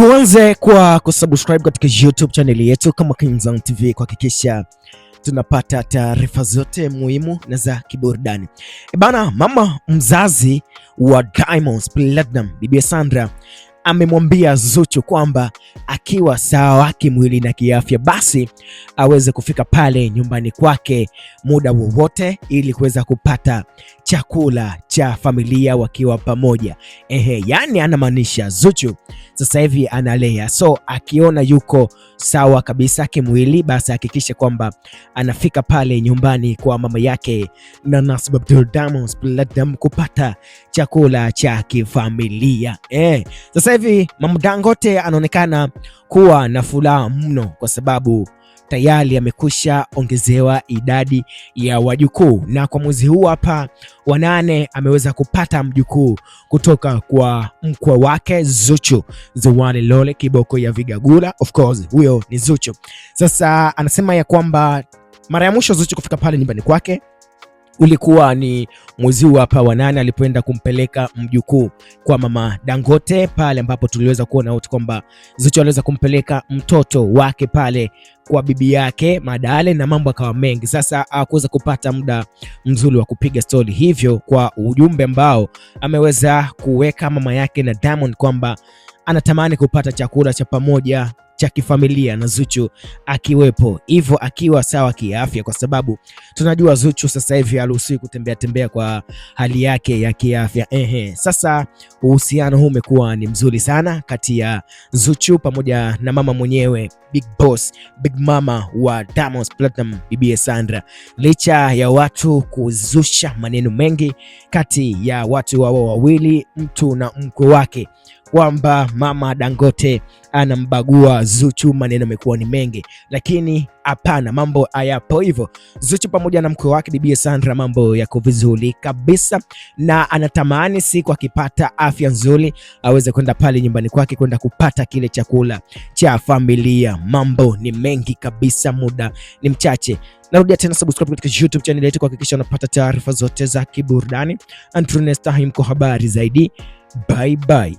Tuanze kwa kusubscribe katika YouTube channel yetu kama KingZone TV kuhakikisha tunapata taarifa zote muhimu na za kiburudani. Bana, mama mzazi wa Diamond Platnumz, Bibi Sandra, amemwambia Zuchu kwamba akiwa sawa kimwili na kiafya basi aweze kufika pale nyumbani kwake muda wowote ili kuweza kupata chakula cha familia wakiwa pamoja. Yani anamaanisha Zuchu sasa hivi analea, so akiona yuko sawa kabisa kimwili basi hakikisha kwamba anafika pale nyumbani kwa mama yake na Nasib Abdul Diamond Platnumz kupata chakula cha kifamilia. Sasa hivi Mama Dangote anaonekana kuwa na furaha mno kwa sababu tayari amekwisha ongezewa idadi ya wajukuu, na kwa mwezi huu hapa wa 8 ameweza kupata mjukuu kutoka kwa mkwe wake Zuchu, Zawadi Lole Kiboko ya Vigagula. Of course huyo ni Zuchu. Sasa anasema ya kwamba mara ya mwisho Zuchu kufika pale nyumbani kwake ulikuwa ni mwezi huu hapa wa 8 alipoenda kumpeleka mjukuu kwa Mama Dangote, pale ambapo tuliweza kuona wote kwamba Zuchu aliweza kumpeleka mtoto wake pale kwa bibi yake Madale na mambo akawa mengi. Sasa hakuweza kupata muda mzuri wa kupiga story, hivyo kwa ujumbe ambao ameweza kuweka mama yake na Diamond kwamba anatamani kupata chakula cha pamoja cha kifamilia na Zuchu akiwepo, hivyo akiwa sawa kiafya, kwa sababu tunajua Zuchu sasa hivi haruhusiwi kutembea tembea kwa hali yake ya kiafya. Sasa uhusiano huu umekuwa ni mzuri sana kati ya Zuchu pamoja na mama mwenyewe Big Boss, Big Mama wa Diamond Platnumz, Bibi Sandra, licha ya watu kuzusha maneno mengi kati ya watu wao wawili, mtu na mkwe wake, kwamba Mama Dangote anambagua Zuchu. Maneno yamekuwa ni mengi, lakini hapana, mambo hayapo hivyo. Zuchu pamoja na mkwe wake Bibi Sandra mambo yako vizuri kabisa, na anatamani siku akipata afya nzuri aweze kwenda pale nyumbani kwake kwenda kupata kile chakula cha familia. Mambo ni mengi kabisa, muda ni mchache. Narudia tena, subscribe katika YouTube channel yetu kuhakikisha unapata taarifa zote za kiburudani. Until next time, kwa habari zaidi. Bye bye.